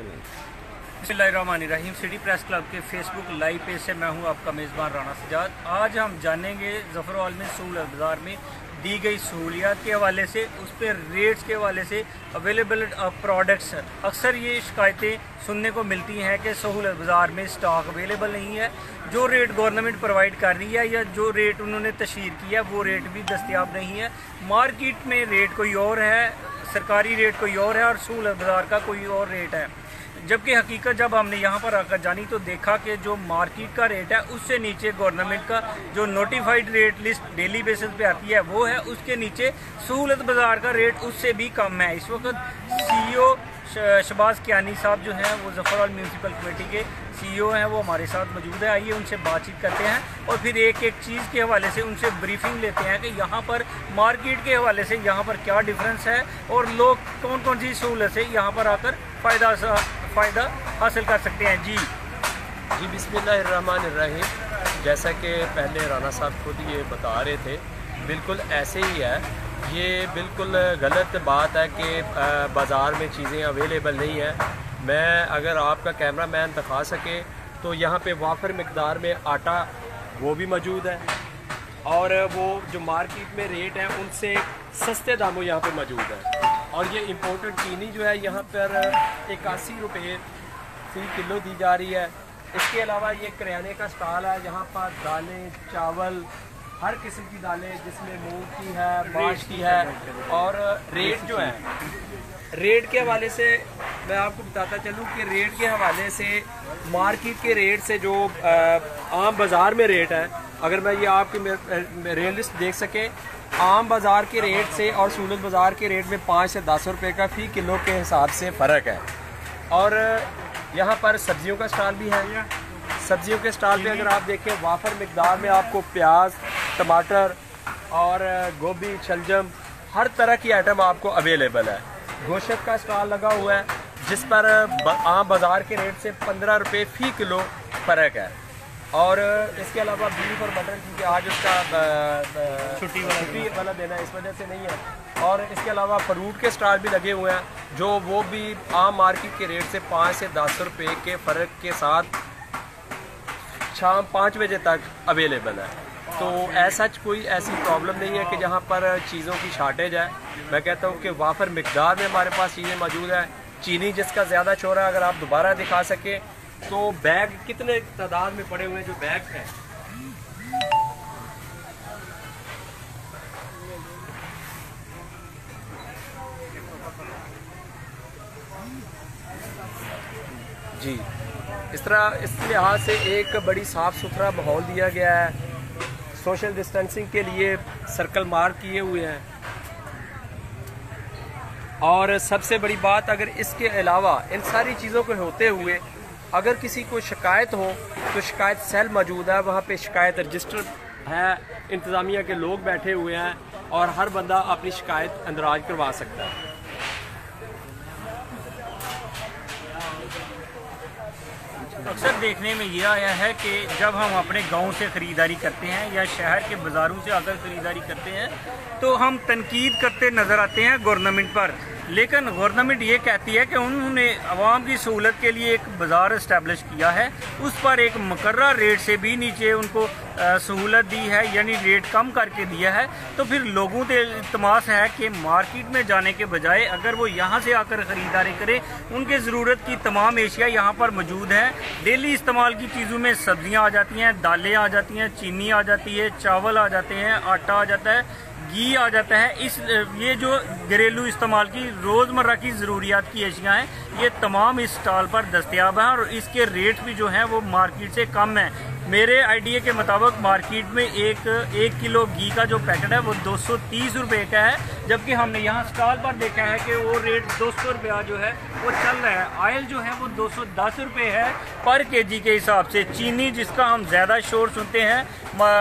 बिस्मिल्लाहिर्रहमानिर्रहीम। City press club के Facebook live page से मैं हूं आपका मेज़बान राना सजाद। आज हम जानेंगे ज़फ़र आलमी सहूलत बाज़ार में दी गई सहूलियात के हवाले से, उस पर रेट्स के हवाले से, अवेलेबल प्रोडक्ट्स। अक्सर ये शिकायतें सुनने को मिलती हैं कि सहूलत बाज़ार में स्टॉक अवेलेबल नहीं है, जो रेट गवर्नमेंट प्रोवाइड कर रही है या जो रेट उन्होंने तशहीर किया वो रेट भी दस्तयाब नहीं है। मार्केट में रेट कोई और है, सरकारी रेट कोई और है और सहूलत बाज़ार का कोई और रेट है। जबकि हकीकत जब हमने यहाँ पर आकर जानी तो देखा कि जो मार्केट का रेट है उससे नीचे गवर्नमेंट का जो notified rate list daily basis पे आती है वो है, उसके नीचे सहूलत बाज़ार का रेट उससे भी कम है। इस वक्त CEO शहबाज कियानी साहब जो हैं वो ज़फ़र आलमी म्यूनसिपल कमेटी के CEO हैं, वो हमारे साथ मौजूद है। आइए उनसे बातचीत करते हैं और फिर एक एक चीज़ के हवाले से उनसे ब्रीफिंग लेते हैं कि यहाँ पर मार्केट के हवाले से यहाँ पर क्या डिफरेंस है और लोग कौन कौन सी सहूलत से यहाँ पर आकर फ़ायदा हासिल कर सकते हैं। जी बिस्मिल्लाहिर्रहमानिर्रहीम। जैसा कि पहले राना साहब खुद ये बता रहे थे, बिल्कुल ऐसे ही है। ये बिल्कुल गलत बात है कि बाज़ार में चीज़ें अवेलेबल नहीं है। मैं अगर आपका कैमरा मैन दिखा सके तो यहाँ पे वाफर मिकदार में आटा वो भी मौजूद है और वो जो मार्केट में रेट है उनसे सस्ते दामों यहाँ पे मौजूद है। और ये इम्पोर्टेड चीनी जो है यहाँ पर 81 रुपये फ़ी किलो दी जा रही है। इसके अलावा ये करियाने का स्टॉल है, यहाँ पर दालें, चावल, हर किस्म की दालें जिसमें मूंग की है, बाश की है। और रेट जो है, रेट के हवाले से मैं आपको बताता चलूँ कि रेट के हवाले से मार्केट के रेट से जो आम बाज़ार में रेट है, अगर मैं ये आपकी रेट लिस्ट देख सके, आम बाज़ार के रेट से और सहूलत बाज़ार के रेट में 5 से 10 रुपये का फ़ी किलो के हिसाब से फ़र्क है। और यहाँ पर सब्जियों का स्टॉल भी है। सब्जियों के स्टॉल पे अगर आप देखें वाफर मिकदार में आपको प्याज, टमाटर और गोभी, शलजम, हर तरह की आइटम आपको अवेलेबल है। गोश्त का स्टॉल लगा हुआ है जिस पर आम बाज़ार के रेट से 15 रुपये फ़ी किलो फ़र्क है। और इसके अलावा बीफ और मटन, क्योंकि आज उसका छुट्टी वाला दिन है, इस वजह से नहीं है। और इसके अलावा फ्रूट के स्टॉल भी लगे हुए हैं जो वो भी आम मार्केट के रेट से 5 से 10 रुपये के फ़र्क के साथ शाम 5 बजे तक अवेलेबल है। तो ऐसा कोई ऐसी प्रॉब्लम नहीं है कि जहाँ पर चीज़ों की शार्टेज है। मैं कहता हूँ कि वाफर मिकदार में हमारे पास चीज़ें मौजूद है। चीनी जिसका ज़्यादा शोर है, अगर आप दोबारा दिखा सकें तो बैग कितने तादाद में पड़े हुए जो बैग हैं। जी, इस तरह इस लिहाज से एक बड़ी साफ़ सुथरा माहौल दिया गया है। सोशल डिस्टेंसिंग के लिए सर्कल मार्क किए हुए हैं। और सबसे बड़ी बात, अगर इसके अलावा इन सारी चीज़ों को होते हुए अगर किसी को शिकायत हो तो शिकायत सेल मौजूद है, वहाँ पे शिकायत रजिस्टर है, इंतज़ामिया के लोग बैठे हुए हैं और हर बंदा अपनी शिकायत अंदराज करवा सकता है। अक्सर देखने में ये आया है कि जब हम अपने गांव से ख़रीदारी करते हैं या शहर के बाज़ारों से अगर ख़रीदारी करते हैं तो हम तनकीद करते नज़र आते हैं गवर्नमेंट पर, लेकिन गवर्नमेंट ये कहती है कि उन्होंने आवाम की सहूलत के लिए एक बाज़ार इस्टेब्लिश किया है, उस पर एक मुकर्रर रेट से भी नीचे उनको सहूलत दी है, यानी रेट कम करके दिया है। तो फिर लोगों से इल्तमास है कि मार्केट में जाने के बजाय अगर वो यहाँ से आकर ख़रीदारी करें, उनके ज़रूरत की तमाम एशिया यहाँ पर मौजूद है। डेली इस्तेमाल की चीज़ों में सब्जियाँ आ जाती हैं, दालें आ जाती हैं, चीनी आ जाती है, चावल आ जाते हैं, आटा आ जाता है, घी आ जाता है। ये जो घरेलू इस्तेमाल की रोज़मर्रा की ज़रूरियात की अशिया हैं, ये तमाम इस स्टॉल पर दस्तयाब हैं और इसके रेट भी जो हैं वो मार्केट से कम है। मेरे आइडिया के मुताबिक मार्केट में एक किलो घी का जो पैकेट है वो 230 रुपये का है, जबकि हमने यहाँ स्टॉल पर देखा है कि वो रेट 200 रुपया जो है वो चल रहा है। ऑयल जो है वो 210 रुपये है पर केजी के हिसाब से। चीनी जिसका हम ज़्यादा शोर सुनते हैं,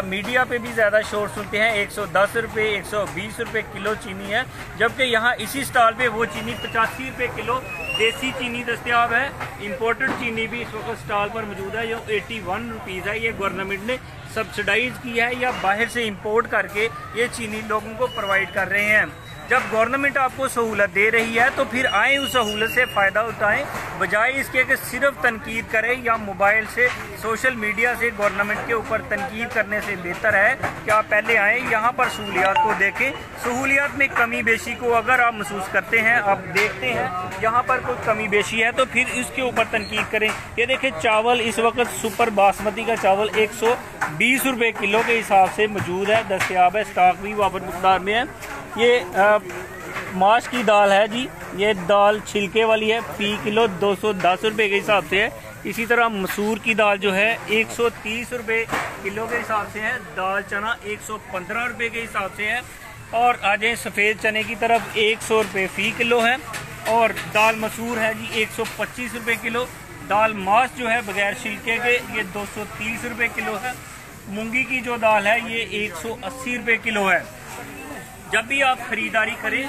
मीडिया पे भी ज़्यादा शोर सुनते हैं, 110 रुपये 120 रुपये किलो चीनी है, जबकि यहाँ इसी स्टॉल पे वो चीनी 85 रुपये किलो देसी चीनी दस्तयाब है। इंपोर्टेड चीनी भी इस वक्त स्टॉल पर मौजूद है जो 81 रुपीज़ है। ये गवर्नमेंट ने सब्सिडाइज की है या बाहर से इंपोर्ट करके ये चीनी लोगों को प्रोवाइड कर रहे हैं। जब गवर्नमेंट आपको सहूलत दे रही है तो फिर आए उस सहूलत से फ़ायदा उठाएं, बजाय इसके कि सिर्फ तनकीद करें या मोबाइल से सोशल मीडिया से गवर्नमेंट के ऊपर तनकीद करने से बेहतर है कि आप पहले आएँ, यहाँ पर सहूलियात को देखें। सहूलियात में कमी बेशी को अगर आप महसूस करते हैं, आप देखते हैं यहाँ पर कोई कमी बेशी है तो फिर इसके ऊपर तनकीद करें। ये देखें चावल इस वक्त सुपर बासमती का चावल 120 रुपये किलो के हिसाब से मौजूद है, दस्तयाब है, स्टॉक भी वापस मकदार में है। ये माश की दाल है जी, ये दाल छिलके वाली है, फी किलो 210 रुपये के हिसाब से है। इसी तरह मसूर की दाल जो है 130 रुपये किलो के हिसाब से है, दाल चना 115 रुपये के हिसाब से है। और आ जाए सफ़ेद चने की तरफ 100 रुपये फ़ी किलो है। और दाल मसूर है जी 125 रुपये किलो। दाल माश जो है बगैर छिलके के ये 230 रुपये किलो है। मूंगी की जो दाल है ये 180 रुपये किलो है। जब भी आप ख़रीदारी करें,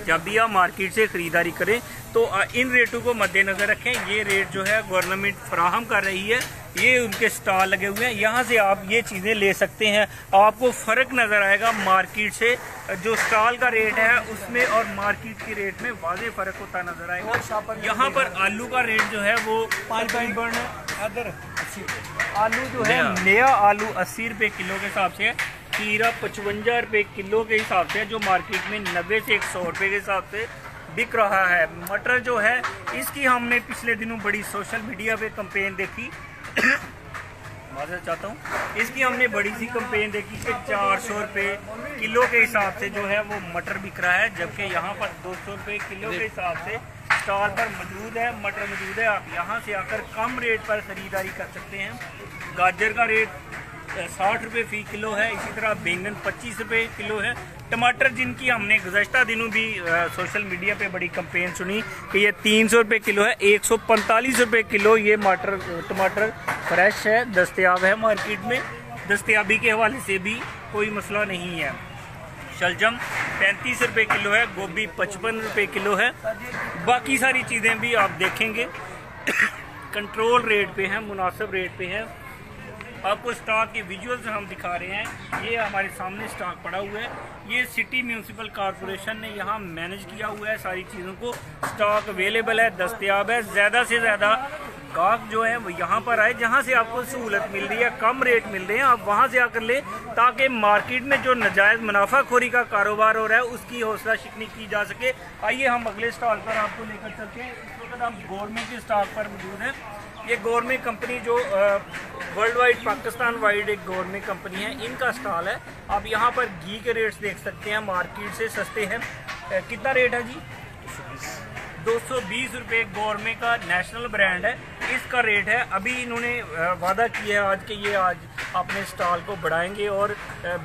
जब भी आप मार्केट से ख़रीदारी करें तो इन रेटों को मद्देनज़र रखें। ये रेट जो है गवर्नमेंट फराहम कर रही है, ये उनके स्टॉल लगे हुए हैं, यहाँ से आप ये चीज़ें ले सकते हैं। आपको फ़र्क नज़र आएगा मार्केट से, जो स्टॉल का रेट है उसमें और मार्केट के रेट में वाज़ेह फ़र्क होता नज़र आएगा। यहाँ पर आलू का रेट जो है वो अदर आलू जो है नया आलू 80 रुपये किलो के हिसाब से है। खीरा 55 रुपये किलो के हिसाब से है, जो मार्केट में 90 से 100 रुपये के हिसाब से बिक रहा है। मटर जो है इसकी हमने पिछले दिनों बड़ी सोशल मीडिया पे कंपेन देखी माज़रत चाहता हूँ, इसकी हमने बड़ी सी कंपेन देखी कि 400 रुपये किलो के हिसाब से जो है वो मटर बिक रहा है, जबकि यहाँ पर 200 रुपये किलो के हिसाब से स्टॉल पर मौजूद है, मटर मौजूद है। आप यहाँ से आकर कम रेट पर ख़रीदारी कर सकते हैं। गाजर का रेट 60 रुपये फ़ी किलो है। इसी तरह बैंगन 25 रुपये किलो है। टमाटर जिनकी हमने गुज़श्ता दिनों भी सोशल मीडिया पे बड़ी कंपेन सुनी कि ये 300 रुपये किलो है, 145 रुपये किलो ये टमाटर फ्रेश है, दस्तयाब है मार्केट में। दस्तयाबी के हवाले से भी कोई मसला नहीं है। शलजम 35 रुपये किलो है, गोभी 55 रुपये किलो है। बाकी सारी चीज़ें भी आप देखेंगे कंट्रोल रेट पे हैं, मुनासिब रेट पे हैं। आपको स्टॉक के विजुअल्स हम दिखा रहे हैं, ये हमारे सामने स्टॉक पड़ा हुआ है। ये सिटी म्यूनसिपल कॉरपोरेशन ने यहाँ मैनेज किया हुआ है सारी चीज़ों को। स्टॉक अवेलेबल है, दस्तयाब है। ज़्यादा से ज़्यादा गाहक जो है वो यहाँ पर आए, जहाँ से आपको सहूलत मिल रही है, कम रेट मिल रहे हैं, आप वहाँ से आकर लें, ताकि मार्केट में जो नाजायज़ मुनाफाखोरी का कारोबार हो रहा है उसकी हौसला शिकनी की जा सके। आइए हम अगले स्टॉल पर आपको लेकर चलते हैं। इस वक्त हम गवर्नमेंट के स्टॉक पर मौजूद हैं। ये गवर्नमेंट कंपनी जो वर्ल्ड वाइड पाकिस्तान वाइड एक गवर्नमेंट कंपनी है, इनका स्टॉल है। आप यहाँ पर घी के रेट्स देख सकते हैं, मार्केट से सस्ते हैं। कितना रेट है जी? 220 रुपये। गवर्नमेंट का नेशनल ब्रांड है, इसका रेट है। अभी इन्होंने वादा किया है आज के ये आज अपने स्टॉल को बढ़ाएंगे और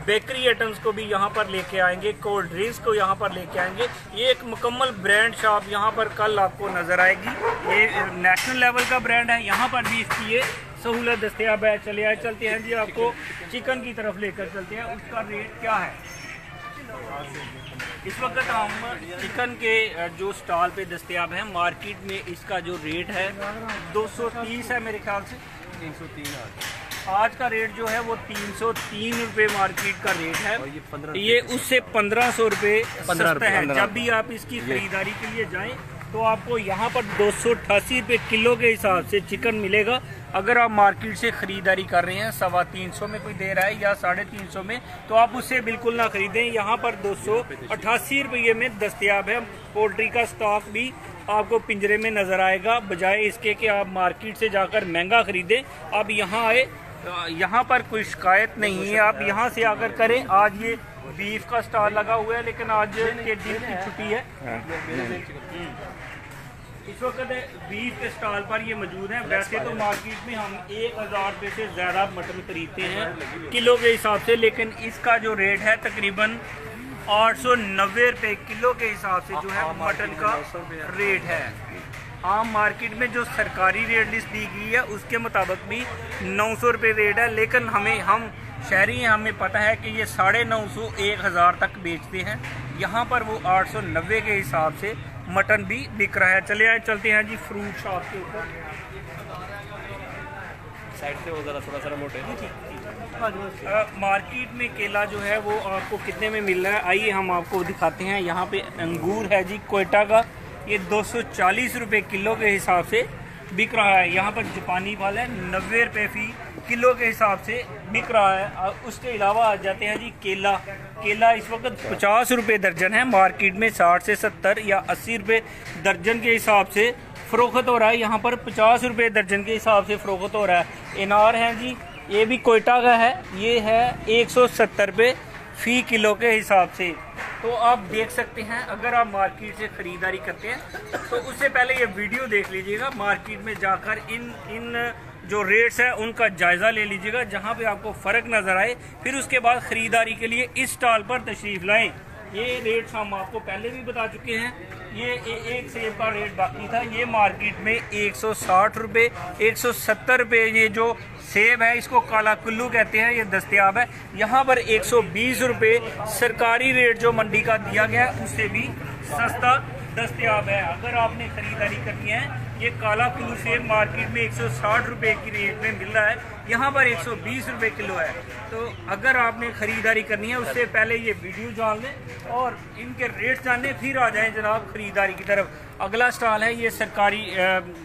बेकरी आइटम्स को भी यहाँ पर लेके आएंगे, कोल्ड ड्रिंक्स को यहाँ पर लेके आएंगे। ये एक मुकम्मल ब्रांड शॉप यहाँ पर कल आपको नज़र आएगी। ये नेशनल लेवल का ब्रांड है, यहाँ पर भी इसकी ये सहूलत दस्तयाब है। चलते हैं जी, आपको चिकन की तरफ लेकर चलते हैं, उसका रेट क्या है। इस वक्त हम चिकन के जो स्टॉल पे दस्तयाब है, मार्केट में इसका जो रेट है 230 है मेरे ख्याल से, 303 आज का रेट जो है वो 303 रुपये मार्केट का रेट है। ये उससे 1500 रुपये सस्ता है। जब भी आप इसकी खरीदारी के लिए जाएं तो आपको यहाँ पर 288 रुपये किलो के हिसाब से चिकन मिलेगा। अगर आप मार्केट से ख़रीदारी कर रहे हैं 350 में कोई दे रहा है या 350 में, तो आप उससे बिल्कुल ना ख़रीदें। यहाँ पर 288 रुपये में दस्तयाब है। पोल्ट्री का स्टॉक भी आपको पिंजरे में नज़र आएगा, बजाय इसके कि आप मार्केट से जाकर महंगा ख़रीदें। आप यहाँ आए, यहाँ पर कोई शिकायत नहीं है, आप यहाँ से आकर करें। आज ये बीफ का स्टॉल लगा हुआ है, लेकिन आज के दिन की छुट्टी है। इस वक्त बीफ के स्टॉल पर ये मौजूद है। वैसे तो मार्केट में हम 1000 रुपये से ज़्यादा मटन खरीदते हैं किलो के हिसाब से, लेकिन इसका जो रेट है तकरीबन 890 रुपये किलो के हिसाब से जो है मटन का रेट है। आम मार्केट में जो सरकारी रेट लिस्ट दी गई है उसके मुताबिक भी 900 रुपये रेट है, लेकिन हम शहरी हैं, हमें पता है कि ये 950 1000 तक बेचते हैं। यहाँ पर वो 890 के हिसाब से मटन भी बिक रहा है। चलते हैं जी फ्रूट शॉप के ऊपर। साइड से वो ज़रा थोड़ा सा मोटे। मार्केट में केला जो है वो आपको कितने में मिल रहा है, आइए हम आपको दिखाते हैं। यहाँ पे अंगूर है जी कोयटा का, ये 240 रुपये किलो के हिसाब से बिक रहा है। यहाँ पर जापानी फल है 90 रुपये फी किलो के हिसाब से बिक रहा है। उसके अलावा आ जाते हैं जी केला। केला इस वक्त 50 रुपये दर्जन है, मार्केट में 60 से 70 या 80 रुपये दर्जन के हिसाब से फ़रोख्त हो रहा है। यहाँ पर 50 रुपये दर्जन के हिसाब से फ़रोख्त हो रहा है। अनार है जी, ये भी कोयटा का है, ये है 170 रुपये फ़ी किलो के हिसाब से। तो आप देख सकते हैं, अगर आप मार्केट से ख़रीदारी करते हैं तो उससे पहले ये वीडियो देख लीजिएगा, मार्केट में जाकर इन जो रेट्स है उनका जायज़ा ले लीजिएगा, जहां पे आपको फ़र्क नज़र आए, फिर उसके बाद ख़रीदारी के लिए इस स्टॉल पर तशरीफ़ लाएं। ये रेट्स हम आपको पहले भी बता चुके हैं। ये एक सेब का रेट बाकी था, ये मार्केट में 160 रुपये 170 रुपये ये जो सेब है, इसको काला कुल्लू कहते हैं, ये दस्तयाब है। यहाँ पर 120 रुपये सरकारी रेट जो मंडी का दिया गया है उससे भी सस्ता दस्तयाब है। अगर आपने ख़रीदारी करनी है, ये काला कुल्लू सेब मार्केट में 160 रुपये की रेट में मिल रहा है, यहाँ पर 120 रुपये किलो है। तो अगर आपने ख़रीदारी करनी है उससे पहले ये वीडियो जान लें और इनके रेट जानने, फिर आ जाएं जनाब ख़रीदारी की तरफ। अगला स्टॉल है, ये सरकारी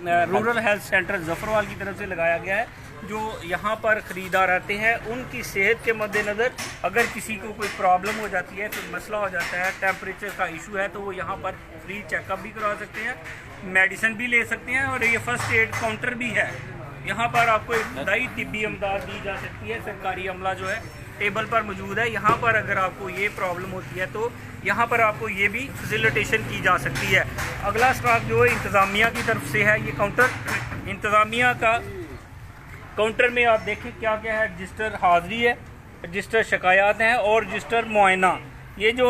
रूरल हेल्थ सेंटर ज़फ़रवाल की तरफ से लगाया गया है। जो यहाँ पर ख़रीदार आते हैं उनकी सेहत के मद्देनज़र अगर किसी को कोई प्रॉब्लम हो जाती है, कोई मसला हो जाता है, टेम्परेचर का इशू है, तो वो यहाँ पर फ्री चेकअप भी करवा सकते हैं, मेडिसिन भी ले सकते हैं, और ये फर्स्ट एड काउंटर भी है। यहाँ पर आपको इब्तदाई तिब्बी इमदाद दी जा सकती है। सरकारी अमला जो है टेबल पर मौजूद है। यहाँ पर अगर आपको ये प्रॉब्लम होती है तो यहाँ पर आपको ये भी फैसिलिटेशन की जा सकती है। अगला स्टॉक जो है इंतज़ामिया की तरफ से है, ये काउंटर इंतज़ामिया का काउंटर में आप देखें क्या क्या है। रजिस्टर हाज़िरी है, रजिस्टर शिकायत हैं और रजिस्टर मुआयना। ये जो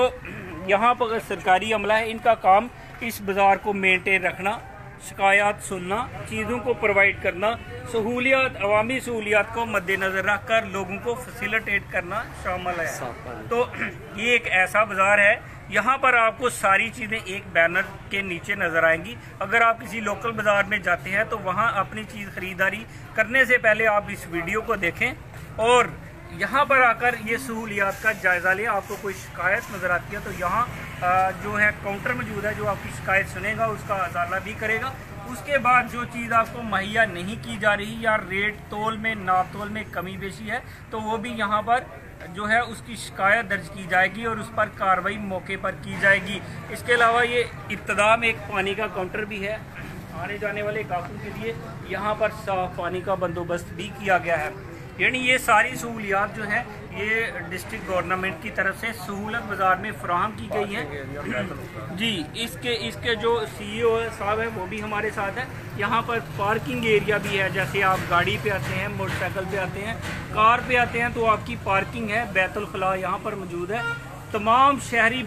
यहाँ पर सरकारी अमला है, इनका काम इस बाज़ार को मेंटेन रखना, शिकायत सुनना, चीज़ों को प्रोवाइड करना, सहूलियात अवामी सहूलियात को मद्देनज़र रख कर लोगों को फैसिलिटेट करना शामिल है। तो ये एक ऐसा बाज़ार है, यहाँ पर आपको सारी चीज़ें एक बैनर के नीचे नज़र आएंगी। अगर आप किसी लोकल बाज़ार में जाते हैं तो वहाँ अपनी चीज़ ख़रीदारी करने से पहले आप इस वीडियो को देखें और यहाँ पर आकर ये सहूलियात का जायज़ा लें। आपको कोई शिकायत नज़र आती है तो यहाँ जो है काउंटर मौजूद है, जो आपकी शिकायत सुनेगा, उसका अजाला भी करेगा। उसके बाद जो चीज़ आपको मुहैया नहीं की जा रही या रेट तोल में नाप तोल में कमी बेशी है, तो वो भी यहाँ पर जो है उसकी शिकायत दर्ज की जाएगी और उस पर कार्रवाई मौके पर की जाएगी। इसके अलावा ये इब्तदा में एक पानी का काउंटर भी है, आने जाने वाले गाहकों के लिए यहाँ पर साफ पानी का बंदोबस्त भी किया गया है। यानी ये सारी सहूलियात जो है ये डिस्ट्रिक्ट गवर्नमेंट की तरफ से सहूलत बाज़ार में फराहम की गई है जी। इसके जो CEO साहब है वो भी हमारे साथ है। यहाँ पर पार्किंग एरिया भी है, जैसे आप गाड़ी पे आते हैं, मोटरसाइकिल पे आते हैं, कार पे आते हैं तो आपकी पार्किंग है। बैतुल खला यहाँ पर मौजूद है। तमाम शहरी